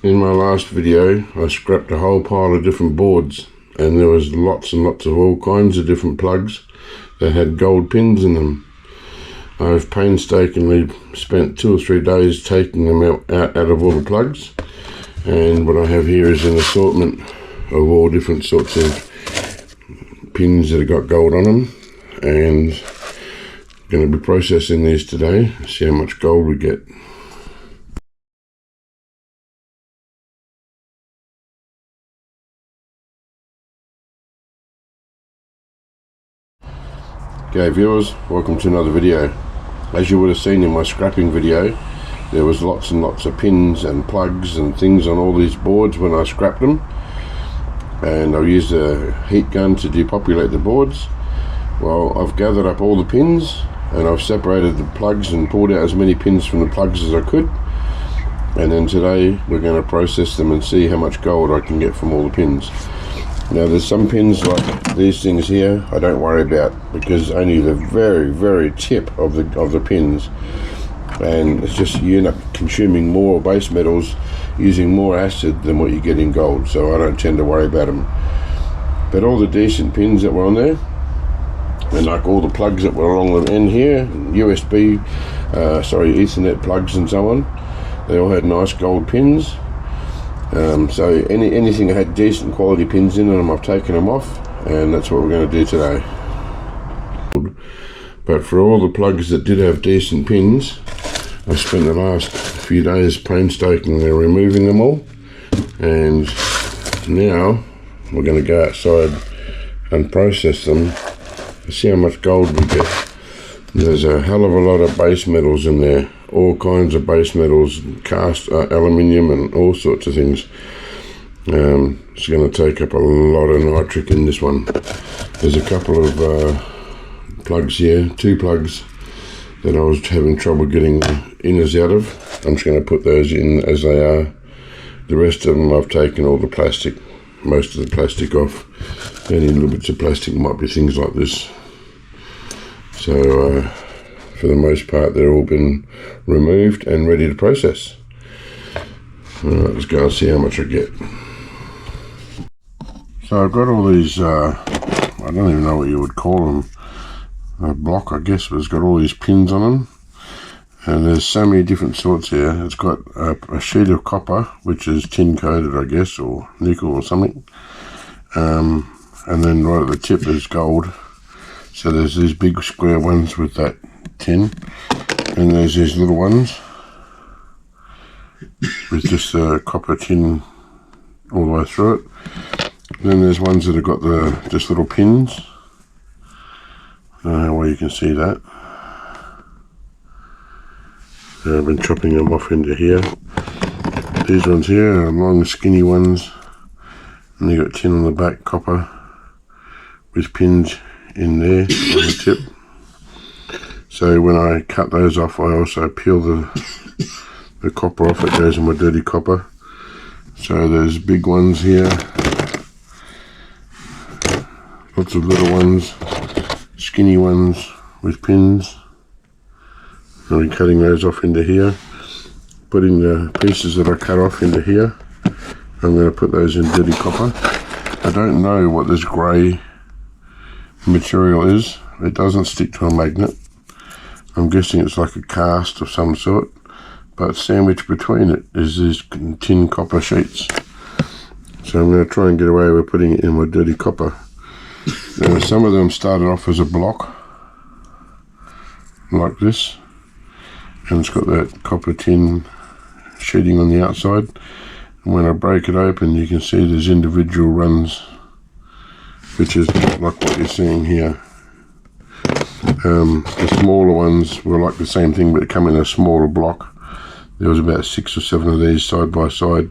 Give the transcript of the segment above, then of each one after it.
In my last video I scrapped a whole pile of different boards, and there was lots and lots of all kinds of different plugs that had gold pins in them. I've painstakingly spent 2 or 3 days taking them out of all the plugs, and what I have here is an assortment of all different sorts of pins that have got gold on them, and I'm going to be processing these today, see how much gold we get. Okay viewers, welcome to another video. As you would have seen in my scrapping video, there was lots and lots of pins and plugs and things on all these boards when I scrapped them, and I used a heat gun to depopulate the boards. Well, I've gathered up all the pins and I've separated the plugs and pulled out as many pins from the plugs as I could, and then today we're going to process them and see how much gold I can get from all the pins. Now there's some pins like these things here I don't worry about, because only the very tip of the pins, and it's just you end up consuming more base metals using more acid than what you get in gold, so I don't tend to worry about them. But all the decent pins that were on there, and like all the plugs that were along the end here, USB, Ethernet plugs and so on, they all had nice gold pins. So anything that had decent quality pins in them, I've taken them off, and that's what we're going to do today. But for all the plugs that did have decent pins, I spent the last few days painstakingly removing them all, and now we're going to go outside and process them to see how much gold we get. There's a hell of a lot of base metals in there, all kinds of base metals, cast aluminium and all sorts of things. It's going to take up a lot of nitric in this one. There's a couple of plugs here, 2 plugs that I was having trouble getting inners out of. I'm just going to put those in as they are. The rest of them I've taken all the plastic, most of the plastic off. Any little bits of plastic might be things like this. So for the most part they're all been removed and ready to process. Alright, let's go and see how much I get. So I've got all these, I don't even know what you would call them, a block I guess, but it's got all these pins on them, and there's so many different sorts here. It's got a sheet of copper, which is tin coated I guess, or nickel or something, and then right at the tip is gold. So there's these big square ones with that tin, and there's these little ones with just a copper tin all the way through it. And then there's ones that have got just little pins. I don't know where you can see that. I've been chopping them off into here. These ones here are long skinny ones, and they got tin on the back, copper with pins in there on the tip. So when I cut those off, I also peel the copper off. It goes in my dirty copper. So there's big ones here, lots of little ones, skinny ones with pins. I'm cutting those off into here, putting the pieces that I cut off into here. I'm going to put those in dirty copper. I don't know what this grey material is. It doesn't stick to a magnet. I'm guessing it's like a cast of some sort, but sandwiched between it is these tin copper sheets. So I'm going to try and get away with putting it in my dirty copper. Now some of them started off as a block like this, and it's got that copper tin sheeting on the outside, and when I break it open you can see there's individual runs, which is like what you're seeing here. The smaller ones were like the same thing, but come in a smaller block. There was about 6 or 7 of these side by side,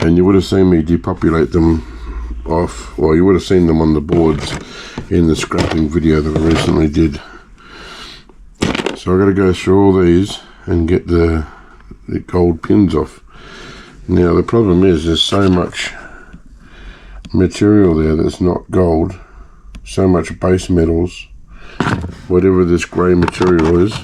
and you would have seen me depopulate them off, well you would have seen them on the boards in the scrapping video that I recently did. So I've got to go through all these and get the gold pins off. Now the problem is there's so much material there that's not gold, so much base metals, whatever this grey material is,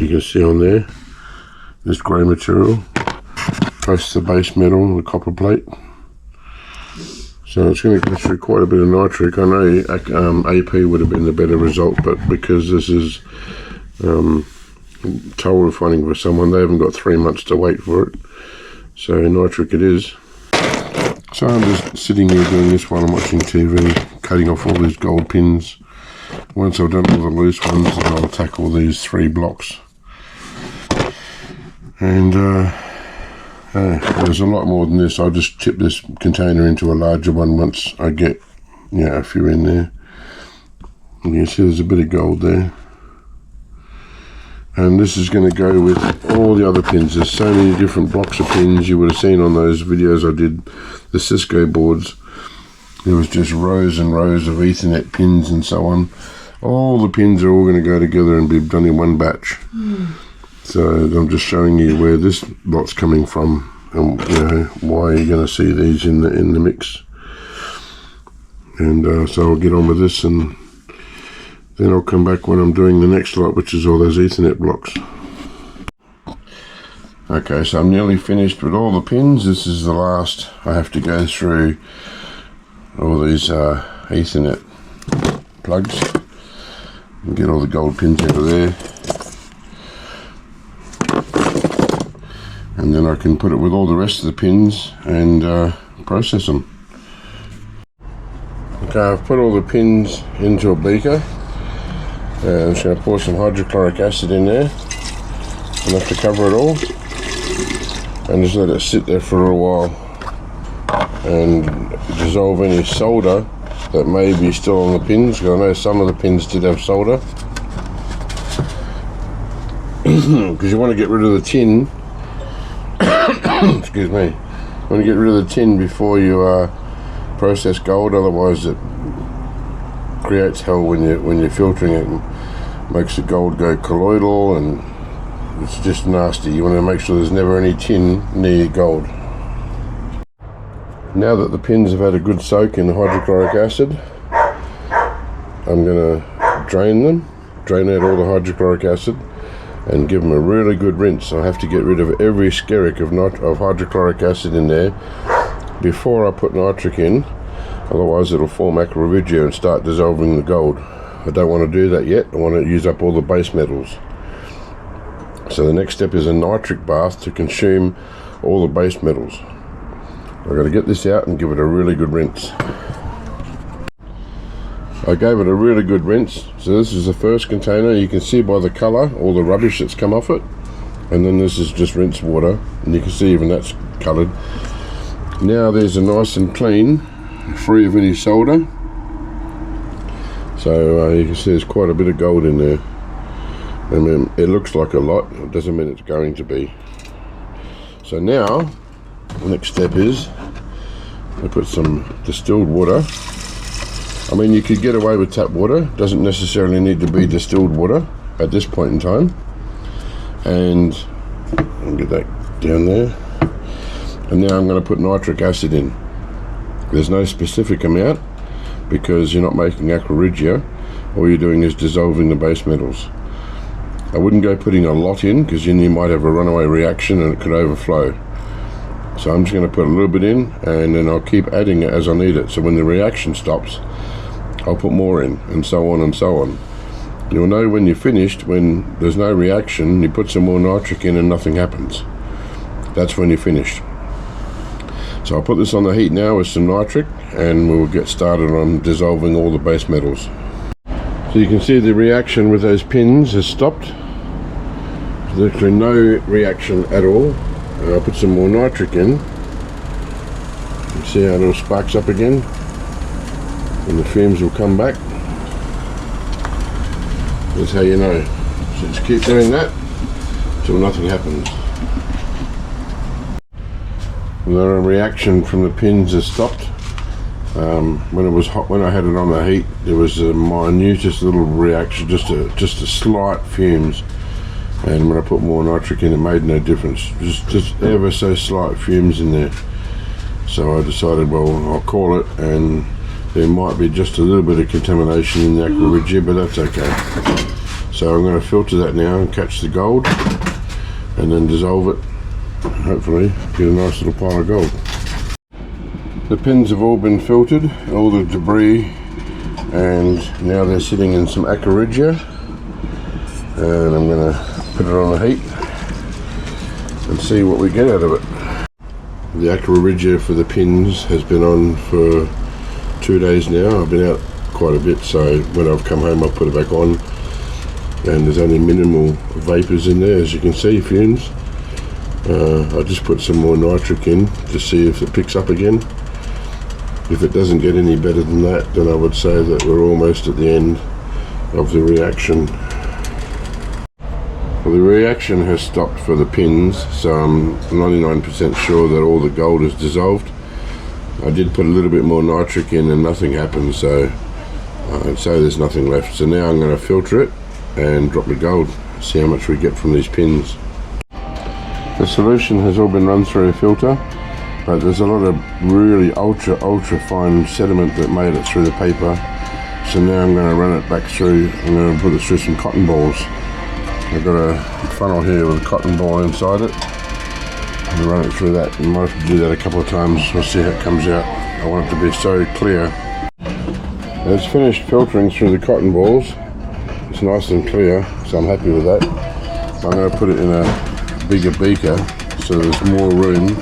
you can see on there, this grey material, post the base metal, the copper plate. So it's going to go through quite a bit of nitric. I know AP would have been the better result, but because this is toll refining for someone, they haven't got 3 months to wait for it. So nitric it is. So I'm just sitting here doing this while I'm watching TV, cutting off all these gold pins. Once I've done all the loose ones, then I'll tackle these 3 blocks. And there's a lot more than this. I'll just tip this container into a larger one once I get, a few in there. And you can see there's a bit of gold there. And this is going to go with all the other pins. There's so many different blocks of pins. You would have seen on those videos I did, the Cisco boards. There was just rows and rows of Ethernet pins and so on. All the pins are all going to go together and be done in one batch. So I'm just showing you where this lot's coming from, and why you're going to see these in the mix. And so I'll get on with this, and then I'll come back when I'm doing the next lot, which is all those Ethernet blocks. Okay, so I'm nearly finished with all the pins. This is the last. I have to go through all these Ethernet plugs and get all the gold pins out of there. And then I can put it with all the rest of the pins and process them. Okay, I've put all the pins into a beaker. I'm just going to pour some hydrochloric acid in there, enough to cover it all, and just let it sit there for a little while and dissolve any solder that may be still on the pins, because I know some of the pins did have solder. Because you want to get rid of the tin. Excuse me. You want to get rid of the tin before you process gold, otherwise it creates hell when you're filtering it, and makes the gold go colloidal, and it's just nasty. You want to make sure there's never any tin near gold. Now that the pins have had a good soak in the hydrochloric acid, I'm going to drain out all the hydrochloric acid, and give them a really good rinse. I have to get rid of every skerrick of hydrochloric acid in there before I put nitric in, otherwise it'll form acroregia and start dissolving the gold. I don't want to do that yet. I want to use up all the base metals. So the next step is a nitric bath to consume all the base metals. I've got to get this out and give it a really good rinse. I gave it a really good rinse. So this is the first container. You can see by the colour all the rubbish that's come off it, and then this is just rinse water, and you can see even that's coloured. Now these are nice and clean, free of any solder. So you can see there's quite a bit of gold in there. I mean, it looks like a lot, it doesn't mean it's going to be. So now the next step is I put some distilled water. I mean, you could get away with tap water, doesn't necessarily need to be distilled water at this point in time. And I'll get that down there. And now I'm going to put nitric acid in. There's no specific amount because you're not making acroregia. All you're doing is dissolving the base metals. I wouldn't go putting a lot in, because then you might have a runaway reaction and it could overflow. So I'm just going to put a little bit in, and then I'll keep adding it as I need it. So when the reaction stops, I'll put more in, and so on and so on. You'll know when you're finished. When there's no reaction, you put some more nitric in and nothing happens. That's when you're finished. So I'll put this on the heat now with some nitric, and we'll get started on dissolving all the base metals. So you can see the reaction with those pins has stopped. There's actually no reaction at all. I'll put some more nitric in. You see how it all sparks up again, and the fumes will come back. That's how you know. So just keep doing that until nothing happens. And the reaction from the pins has stopped. When it was hot, when I had it on the heat, there was the minutest little reaction, just a slight fumes. And when I put more nitric in, it made no difference. Just ever so slight fumes in there. So I decided, well, I'll call it, and there might be just a little bit of contamination in the acroregia, but that's okay. So I'm going to filter that now and catch the gold, and then dissolve it, hopefully get a nice little pile of gold. The pins have all been filtered, all the debris, and now they're sitting in some acariccia, and I'm going to put it on the heat and see what we get out of it. The acariccia for the pins has been on for 2 days now. I've been out quite a bit, so when I've come home I'll put it back on, and there's only minimal vapours in there, as you can see, fumes. I just put some more nitric in to see if it picks up again. If it doesn't get any better than that, then I would say that we're almost at the end of the reaction. Well, the reaction has stopped for the pins, so I'm 99% sure that all the gold is dissolved. I did put a little bit more nitric in and nothing happened, so I'd say there's nothing left. So now I'm going to filter it and drop the gold, see how much we get from these pins. The solution has all been run through a filter, but there's a lot of really ultra fine sediment that made it through the paper. So now I'm going to run it back through. I'm going to put it through some cotton balls. I've got a funnel here with a cotton ball inside it. And run it through that. I might have to do that a couple of times. We'll see how it comes out. I want it to be so clear. It's finished filtering through the cotton balls. It's nice and clear, so I'm happy with that. I'm going to put it in a bigger beaker so there's more room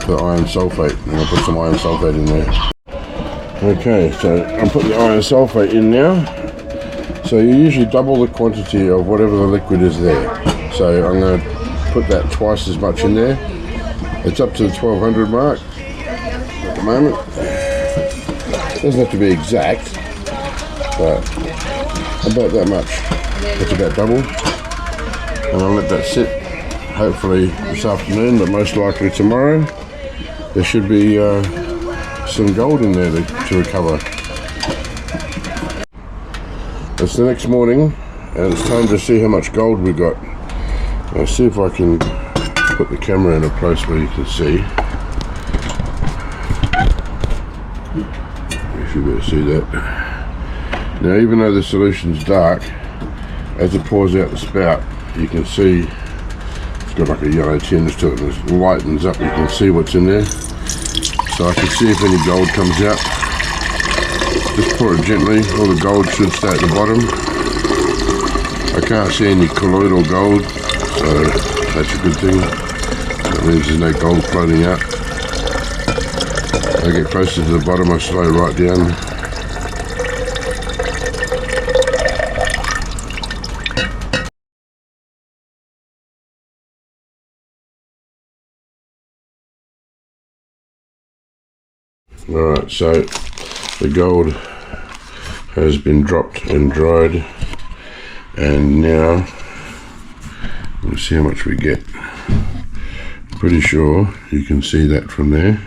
for iron sulfate. I'm going to put some iron sulfate in there. Okay, so I'm putting the iron sulfate in now. So you usually double the quantity of whatever the liquid is there. So I'm going to put that twice as much in there. It's up to the 1200 mark at the moment. It doesn't have to be exact, but about that much. That's about double. And I'll let that sit, hopefully this afternoon, but most likely tomorrow. There should be some gold in there to recover. It's the next morning, and it's time to see how much gold we got. I'll see if I can put the camera in a place where you can see. You should be able to see that. Now, even though the solution's dark, as it pours out the spout, you can see it's got like a yellow tinge to it. As it lightens up, you can see what's in there. So I can see if any gold comes out. Just pour it gently. All the gold should stay at the bottom. I can't see any colloidal gold, so that's a good thing. That means there's no gold floating out. As I get closer to the bottom, I slow right down. Alright, so the gold has been dropped and dried, and now we'll see how much we get. Pretty sure you can see that from there.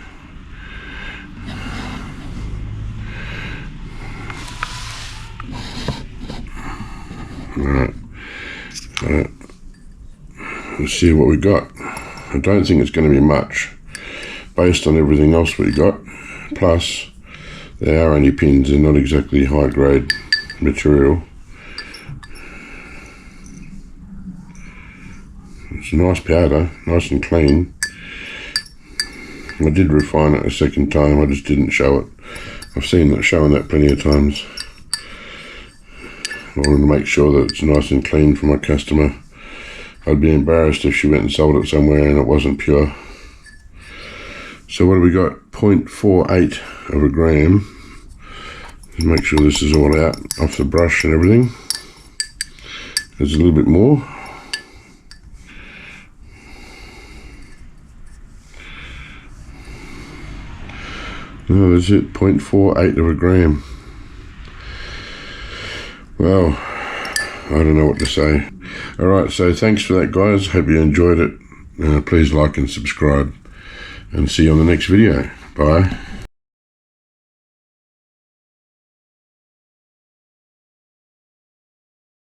Alright, let's see what we got. I don't think it's going to be much based on everything else we got. Plus, they are only pins, they're not exactly high grade material. It's a nice powder, nice and clean. I did refine it a second time, I just didn't show it. I've seen that showing that plenty of times. I want to make sure that it's nice and clean for my customer. I'd be embarrassed if she went and sold it somewhere and it wasn't pure. So what have we got? 0.48 of a gram. Make sure this is all out off the brush and everything. There's a little bit more. No, that's it, 0.48 of a gram. Well, I don't know what to say. Alright, so thanks for that, guys. Hope you enjoyed it. Please like and subscribe, and see you on the next video. Bye.